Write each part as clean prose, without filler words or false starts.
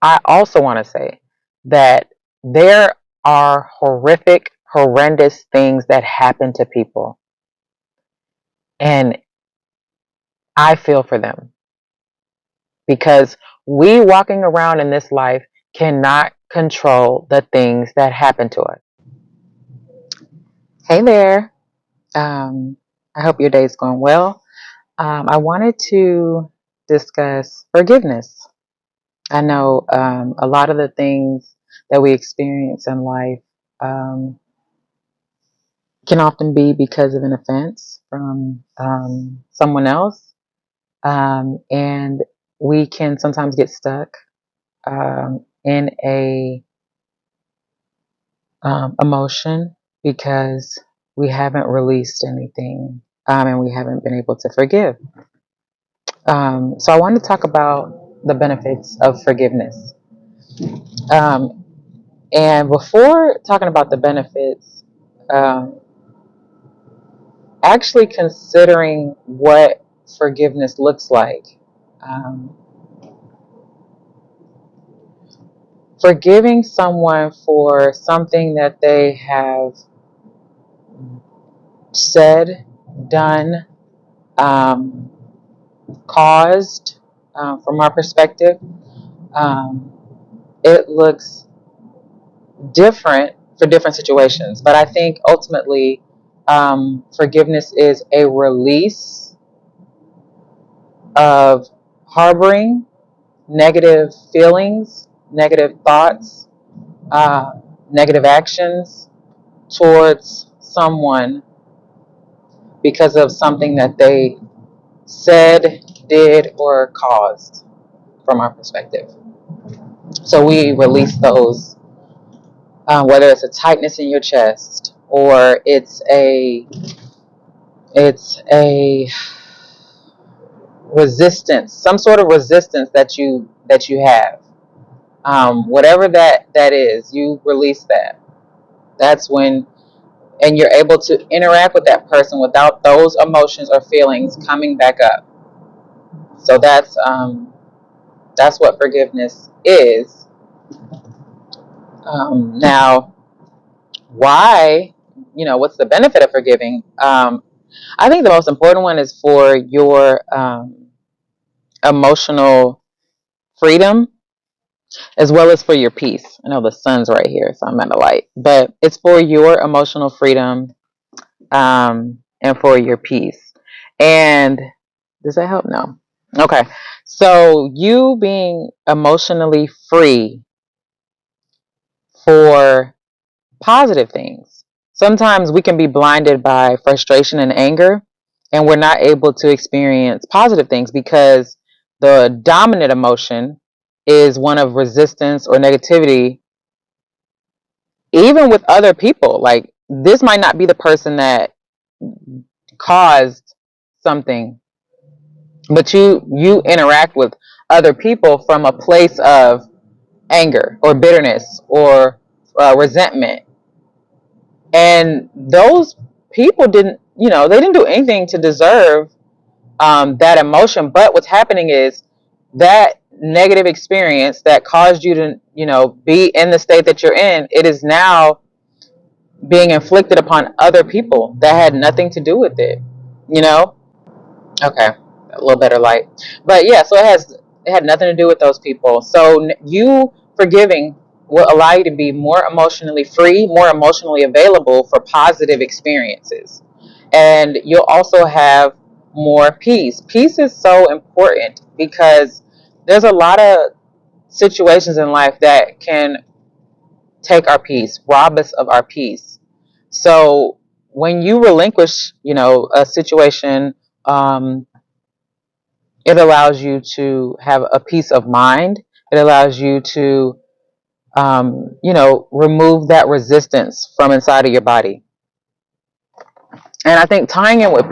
I also want to say that there are horrific, horrendous things that happen to people, and I feel for them because we walking around in this life cannot control the things that happen to us. Hey there. Um, I hope your day is going well. I wanted to discuss forgiveness. I know a lot of the things that we experience in life um, can often be because of an offense from someone else. And we can sometimes get stuck in a emotion because we haven't released anything and we haven't been able to forgive. So I want to talk about the benefits of forgiveness. Um, and before talking about the benefits, um, actually considering what forgiveness looks like. Um, Forgiving someone for something that they have said, done, um, caused, from our perspective, um, it looks different for different situations. But I think ultimately, forgiveness is a release of harboring negative feelings, negative thoughts, uh, negative actions towards someone because of something that they said, did, or caused from our perspective. So we release those, whether it's a tightness in your chest or it's a resistance, some sort of resistance that you have. Whatever that is, you release that. That's when, and you're able to interact with that person without those emotions or feelings coming back up. So that's what forgiveness is. Now, why? What's the benefit of forgiving? I think the most important one is for your emotional freedom as well as for your peace. I know the sun's right here, so I'm at a light, but it's for your emotional freedom and for your peace. And does that help? No. Okay. So you being emotionally free for positive things. Sometimes we can be blinded by frustration and anger, and we're not able to experience positive things because the dominant emotion is one of resistance or negativity, even with other people. Like, this might not be the person that caused something, but you interact with other people from a place of anger or bitterness or resentment, and those people they didn't do anything to deserve that emotion. But what's happening is that negative experience that caused you to be in the state that you're in, it is now being inflicted upon other people that had nothing to do with it. you know okay, a little better light. But yeah, so it had nothing to do with those people. So you forgiving will allow you to be more emotionally free, more emotionally available for positive experiences. And you'll also have more peace. Peace is so important because there's a lot of situations in life that can take our peace, rob us of our peace. So when you relinquish, a situation, um, it allows you to have a peace of mind. It allows you to, remove that resistance from inside of your body. And I think tying in with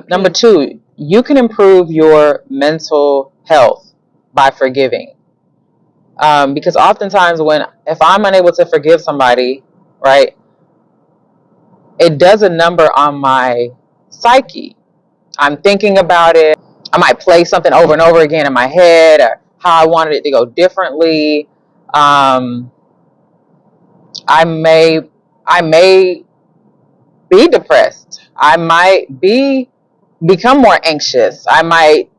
number two, you can improve your mental health by forgiving. Because oftentimes if I'm unable to forgive somebody, right, it does a number on my psyche. I'm thinking about it. I might play something over and over again in my head, or how I wanted it to go differently. Um, I may, I may be depressed. I might become more anxious. I might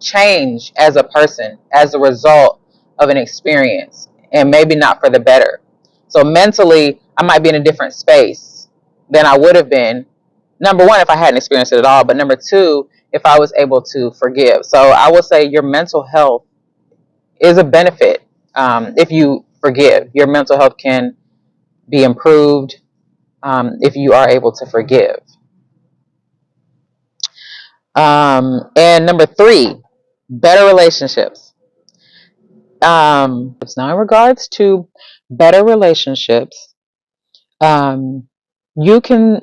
change as a person as a result of an experience, and maybe not for the better. So mentally, I might be in a different space than I would have been. Number one, if I hadn't experienced it at all, but number two, if I was able to forgive. So I will say your mental health is a benefit. If you forgive, your mental health can be improved if you are able to forgive. And number three, better relationships. Now, in regards to better relationships, um, you can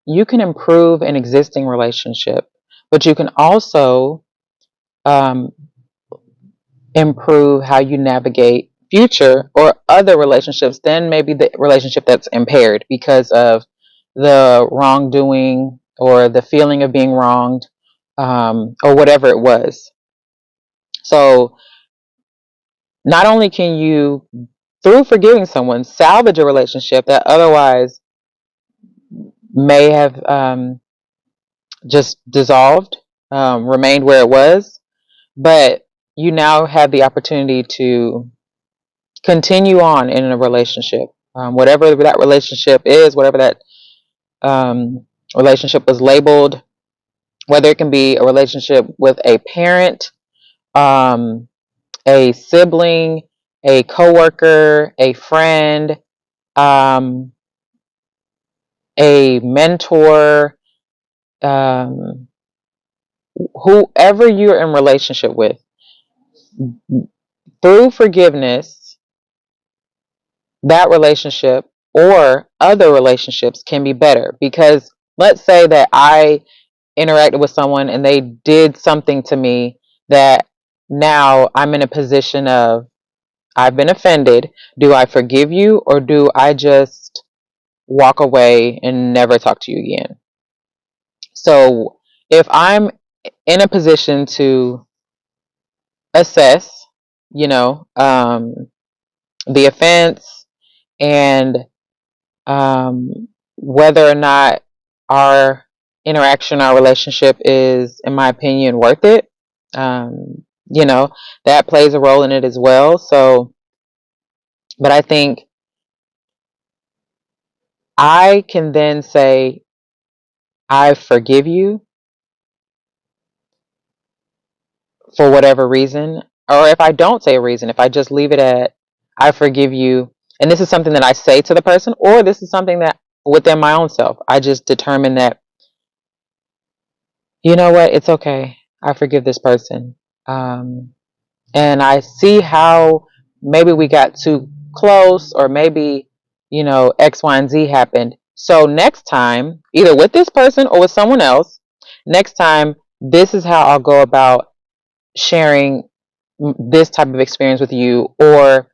you can improve an existing relationship, but you can also um, improve how you navigate future or other relationships than maybe the relationship that's impaired because of the wrongdoing or the feeling of being wronged, or whatever it was. So not only can you, through forgiving someone, salvage a relationship that otherwise may have just dissolved, remained where it was, but you now have the opportunity to continue on in a relationship, whatever that relationship is, whatever that relationship was labeled, whether it can be a relationship with a parent, um, a sibling, a coworker, a friend, um, a mentor, um, whoever you're in relationship with, through forgiveness, that relationship or other relationships can be better. Because let's say that I interacted with someone and they did something to me that now I'm in a position of, I've been offended. Do I forgive you, or do I just walk away and never talk to you again? So if I'm in a position to assess, you know, the offense, and whether or not our interaction, our relationship is, in my opinion, worth it. You know, that plays a role in it as well. So, but I think I can then say, I forgive you for whatever reason. Or if I don't say a reason, if I just leave it at, I forgive you. And this is something that I say to the person, or this is something that within my own self, I just determine that, you know what, it's okay. I forgive this person. Um, and I see how maybe we got too close, or maybe, X, Y, and Z happened. So next time, either with this person or with someone else, next time, this is how I'll go about sharing this type of experience with you, or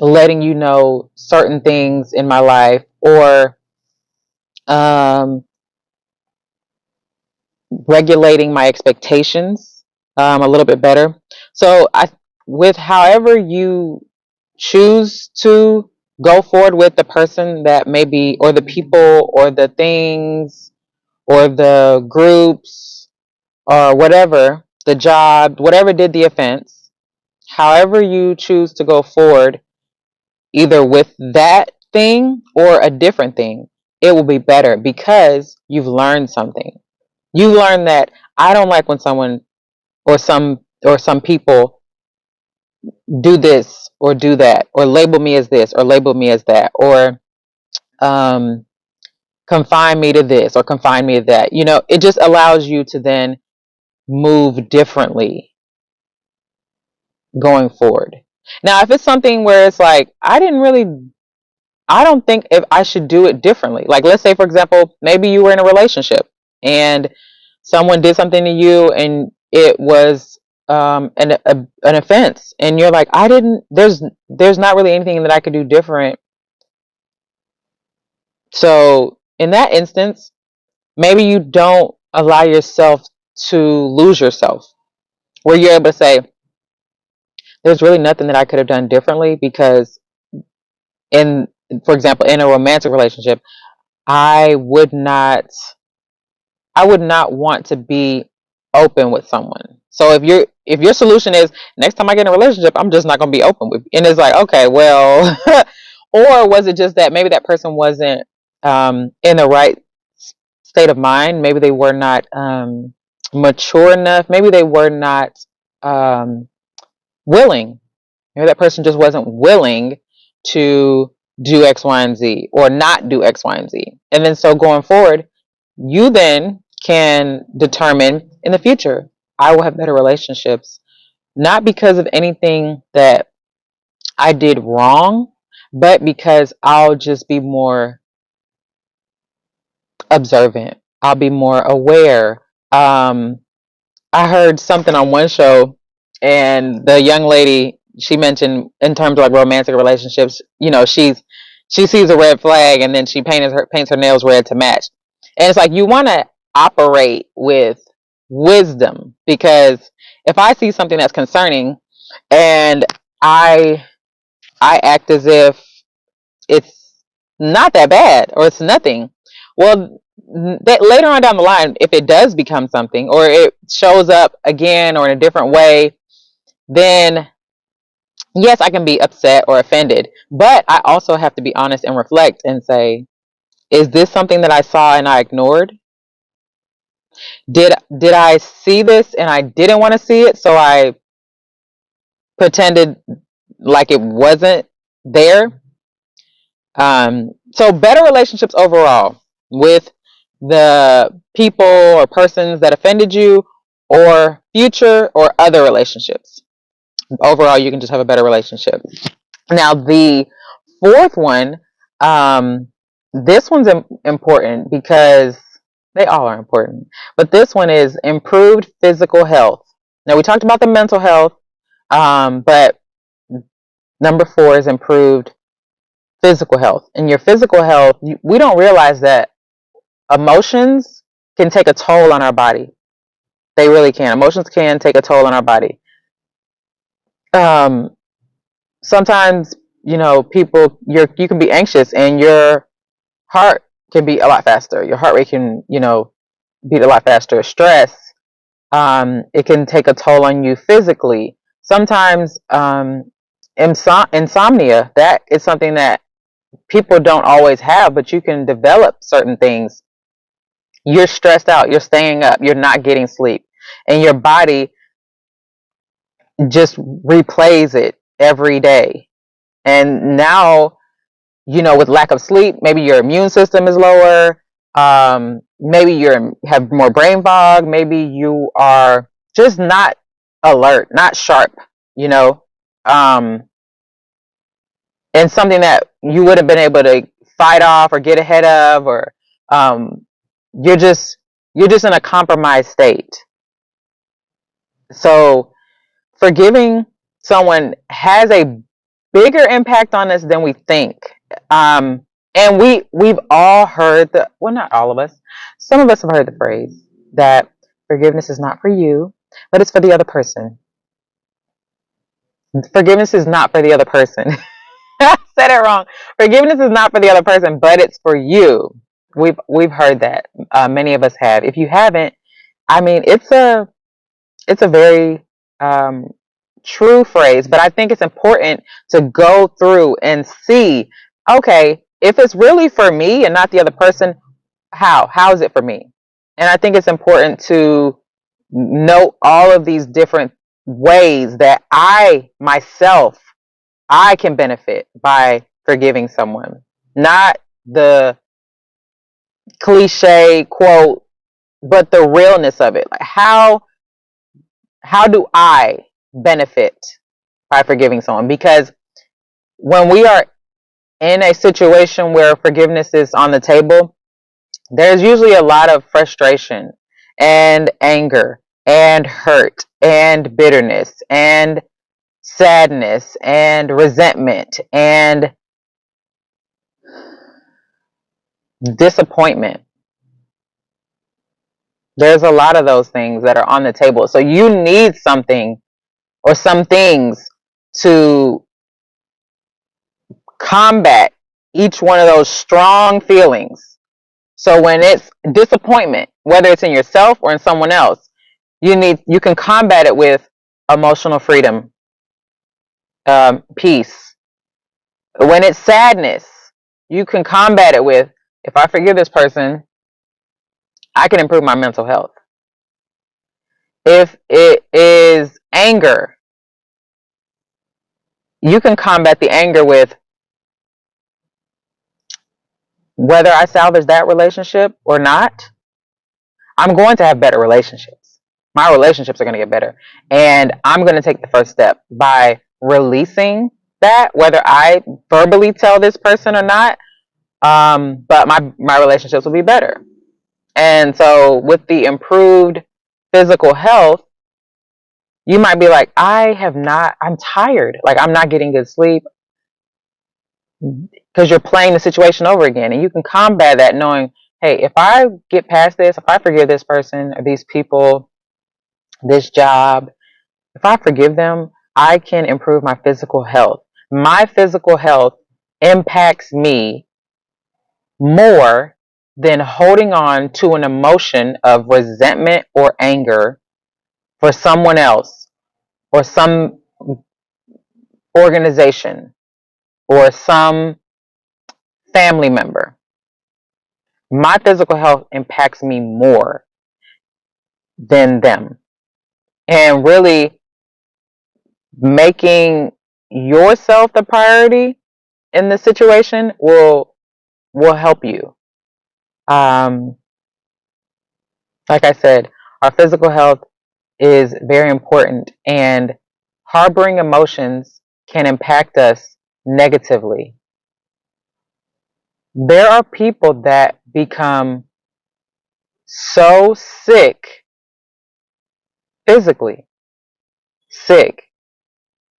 letting you know certain things in my life, or um, regulating my expectations a little bit better. So with however you choose to go forward with the person that maybe, or the people, or the things, or the groups, or whatever, the job, whatever did the offense, however you choose to go forward, either with that thing or a different thing, it will be better because you've learned something. You learn that I don't like when someone, or some people do this or do that, or label me as this or label me as that, or um, confine me to this or confine me to that. It just allows you to then move differently going forward. Now, if it's something where it's like, I don't think if I should do it differently. Like, let's say, for example, maybe you were in a relationship and someone did something to you and it was an offense, and you're like, I didn't. There's not really anything that I could do different. So in that instance, maybe you don't allow yourself to lose yourself. where you're able to say, there's really nothing that I could have done differently because in, for example, in a romantic relationship, I would not I would not want to be open with someone. So if your solution is next time I get in a relationship, I'm just not going to be open with, and it's like, okay, well, or was it just that maybe that person wasn't in the right state of mind? Maybe they were not mature enough. Maybe they were not um, willing. Maybe that person just wasn't willing to do X, Y, and Z, or not do X, Y, and Z. And then so going forward, you then can determine in the future, I will have better relationships, not because of anything that I did wrong, but because I'll just be more observant. I'll be more aware. Um, I heard something on one show, and the young lady, she mentioned in terms of like romantic relationships, she sees a red flag and then she paints her nails red to match. And it's like you want to operate with wisdom, because if I see something that's concerning and I I act as if it's not that bad or it's nothing. Well, that later on down the line, if it does become something or it shows up again or in a different way, then yes, I can be upset or offended. But I also have to be honest and reflect and say, is this something that I saw and I ignored? Did I see this and I didn't want to see it, so I pretended like it wasn't there? So better relationships overall with the people or persons that offended you, or future or other relationships. Overall, you can just have a better relationship. Now, the fourth one, um, this one's important because they all are important, but this one is improved physical health. Now, we talked about the mental health, but number four is improved physical health. In your physical health, we don't realize that emotions can take a toll on our body. They really can. Emotions can take a toll on our body. Um, Sometimes, people, you can be anxious and your heart can beat a lot faster. Your heart rate can, beat a lot faster. Stress, it can take a toll on you physically. Sometimes, insomnia, that is something that people don't always have, but you can develop certain things. You're stressed out, you're staying up, you're not getting sleep, and your body just replays it every day. And now, with lack of sleep, maybe your immune system is lower. Maybe you have more brain fog. Maybe you are just not alert, not sharp, you know, um, and something that you would have been able to fight off or get ahead of, or um, you're just you're just in a compromised state. So forgiving someone has a bigger impact on us than we think. And we've all heard not all of us. Some of us have heard the phrase that forgiveness is not for you, but it's for the other person. Forgiveness is not for the other person. I said it wrong. Forgiveness is not for the other person, but it's for you. We've heard that. Many of us have. If you haven't, I mean, it's a very true phrase, but I think it's important to go through and see, okay, if it's really for me and not the other person, how is it for me? And I think it's important to note all of these different ways that I can benefit by forgiving someone, not the cliche quote, but the realness of it. Like how do I benefit by forgiving someone? Because when we are in a situation where forgiveness is on the table, there's usually a lot of frustration and anger and hurt and bitterness and sadness and resentment and disappointment. There's a lot of those things that are on the table. So you need something or some things to combat each one of those strong feelings. So when it's disappointment, whether it's in yourself or in someone else, you can combat it with emotional freedom, peace. When it's sadness, you can combat it with, if I forgive this person, I can improve my mental health. If it is anger, you can combat the anger with, whether I salvage that relationship or not, I'm going to have better relationships. My relationships are going to get better. And I'm going to take the first step by releasing that, whether I verbally tell this person or not. But my relationships will be better. And so with the improved physical health, you might be like, I'm tired. Like, I'm not getting good sleep, because you're playing the situation over again. And you can combat that knowing, hey, if I get past this, if I forgive this person or these people, this job, if I forgive them, I can improve my physical health. My physical health impacts me more than holding on to an emotion of resentment or anger for someone else or some organization or some family member. My physical health impacts me more than them. And really making yourself the priority in the situation will help you. Um, like I said, our physical health is very important, and harboring emotions can impact us negatively. There are people that become so sick, physically sick,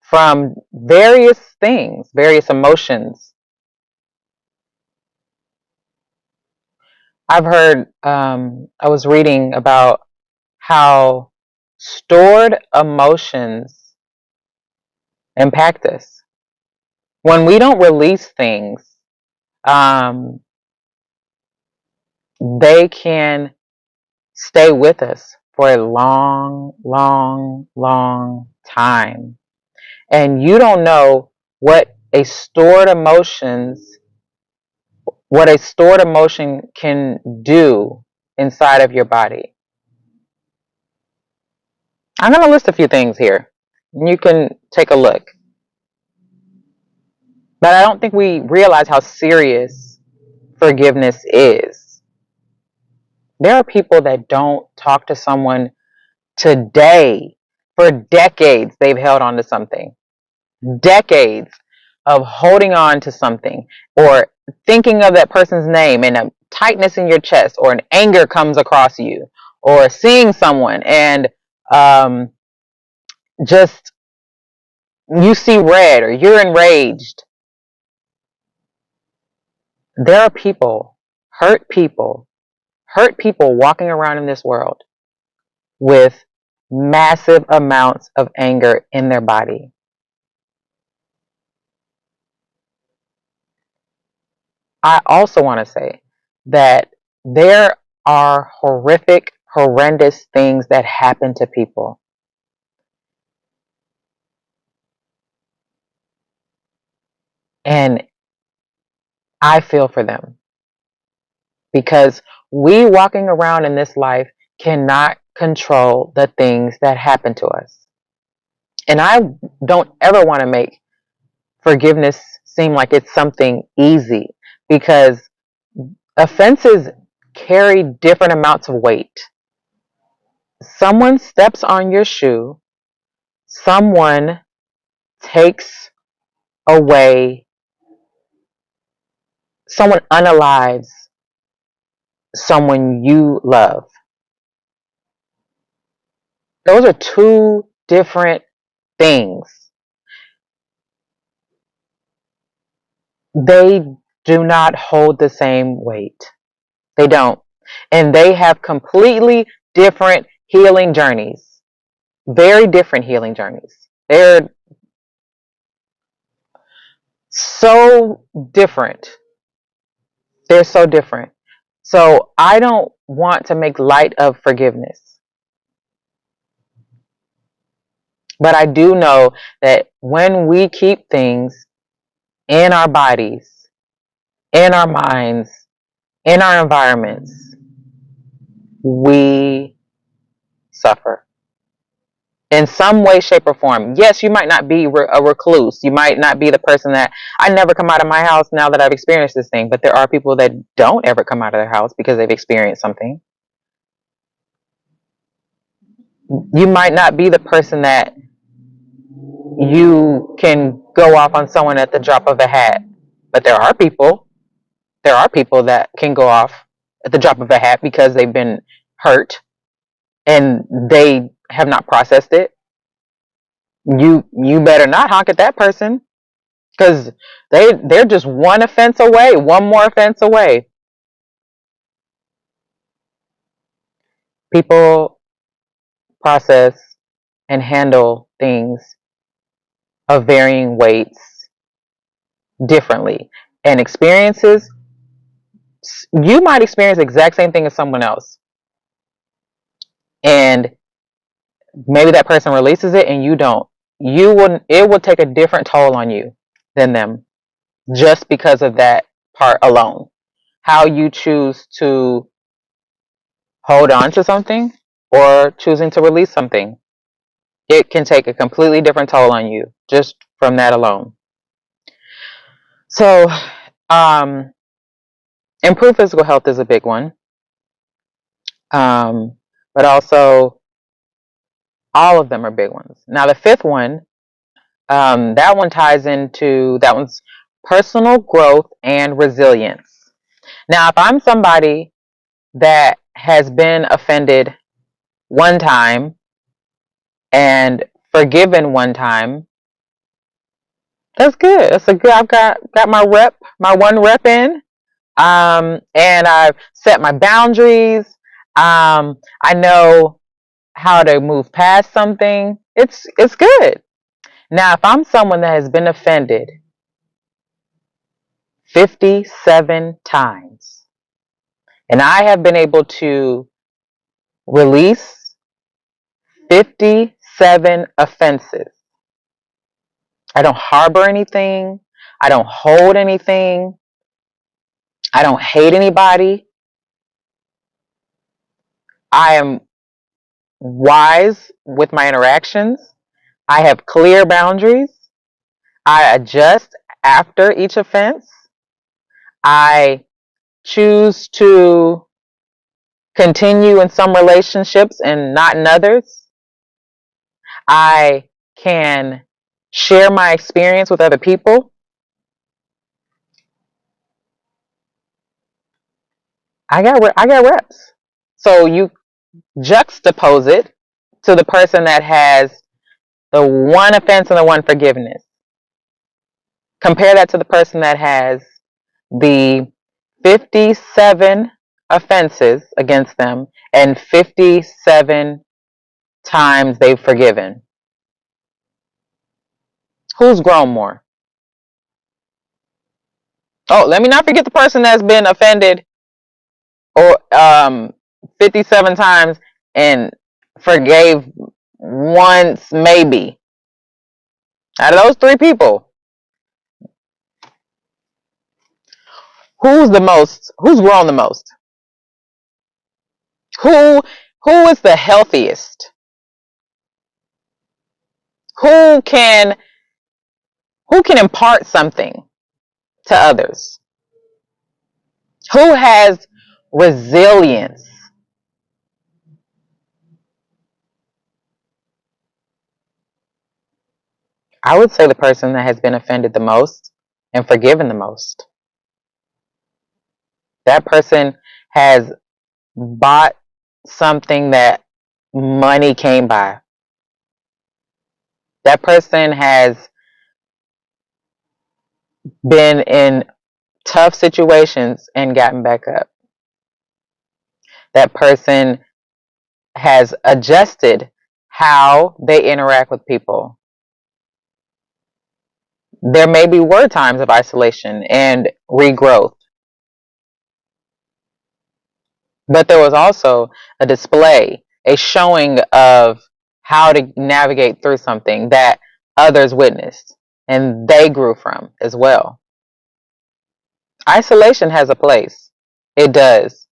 from various things, various emotions. I've heard, I was reading about how stored emotions impact us. When we don't release things, um, they can stay with us for a long, long, long time. And you don't know a stored emotions, what a stored emotion can do inside of your body. I'm going to list a few things here. You can take a look. But I don't think we realize how serious forgiveness is. There are people that don't talk to someone today. For decades, they've held on to something. Decades of holding on to something, or thinking of that person's name, and a tightness in your chest, or an anger comes across you, or seeing someone and um, just you see red or you're enraged. There are hurt people, hurt people walking around in this world with massive amounts of anger in their body. I also want to say that there are horrific, horrendous things that happen to people. And I feel for them, because we walking around in this life cannot control the things that happen to us. And I don't ever want to make forgiveness seem like it's something easy, because offenses carry different amounts of weight. Someone steps on your shoe, someone takes away, someone unalives someone you love. Those are two different things. They do not hold the same weight. They don't. And they have completely different healing journeys. Very different healing journeys. They're so different. They're so different. So I don't want to make light of forgiveness. But I do know that when we keep things in our bodies, in our minds, in our environments, we suffer in some way, shape, or form. Yes, you might not be a recluse. You might not be the person that I never come out of my house now that I've experienced this thing. But there are people that don't ever come out of their house because they've experienced something. You might not be the person that you can go off on someone at the drop of a hat. But there are people that can go off at the drop of a hat because they've been hurt and they have not processed it. You better not honk at that person because they're just one offense away, one more offense away. People process and handle things of varying weights differently, and experiences, you might experience the exact same thing as someone else, and maybe that person releases it and you don't. It will take a different toll on you than them, just because of that part alone. How you choose to hold on to something or choosing to release something, it can take a completely different toll on you just from that alone. So, um, improve physical health is a big one. But also, all of them are big ones. Now, the fifth one, that one's personal growth and resilience. Now, if I'm somebody that has been offended one time and forgiven one time, that's good. That's a good. I've got my one rep in, and I've set my boundaries. I know how to move past something. It's good. Now, if I'm someone that has been offended 57 times, and I have been able to release 57 offenses, I don't harbor anything. I don't hold anything. I don't hate anybody. I am wise with my interactions. I have clear boundaries. I adjust after each offense. I choose to continue in some relationships and not in others. I can share my experience with other people. I got reps. So you juxtapose it to the person that has the one offense and the one forgiveness. Compare that to the person that has the 57 offenses against them and 57 times they've forgiven. Who's grown more? Oh, let me not forget the person that's been offended or 57 times and forgave once, maybe. Out of those three people, who's grown the most? Who who is the healthiest? Who can who can impart something to others? Who has resilience? I would say the person that has been offended the most and forgiven the most. That person has bought something that money came by. That person has been in tough situations and gotten back up. That person has adjusted how they interact with people. There maybe were times of isolation and regrowth, but there was also a display, a showing of how to navigate through something that others witnessed and they grew from as well. Isolation has a place. It does.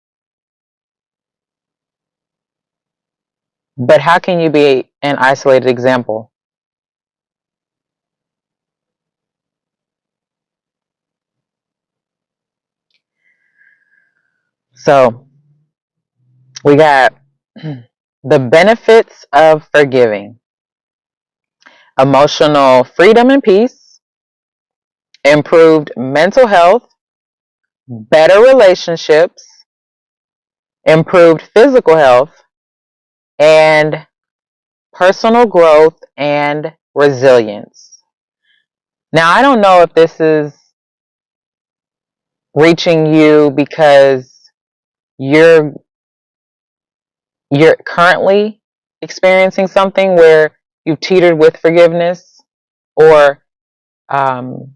But how can you be an isolated example? So we got the benefits of forgiving: emotional freedom and peace, improved mental health, better relationships, improved physical health, and personal growth and resilience. Now, I don't know if this is reaching you because you're you're currently experiencing something where you've teetered with forgiveness, or um,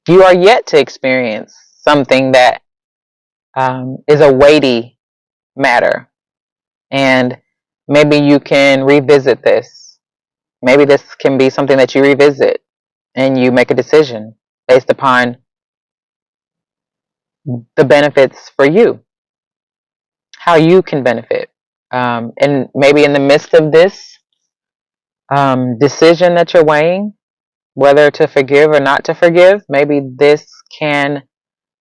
you are yet to experience something that is a weighty matter, and maybe you can revisit this. Maybe this can be something that you revisit and you make a decision based upon the benefits for you, how you can benefit. And maybe in the midst of this decision that you're weighing, whether to forgive or not to forgive, maybe this can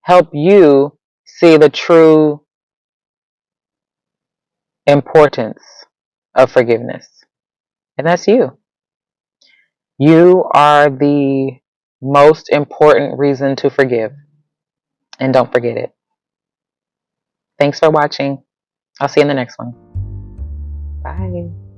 help you see the true importance of forgiveness. And that's you. You are the most important reason to forgive. And don't forget it. Thanks for watching. I'll see you in the next one. Bye.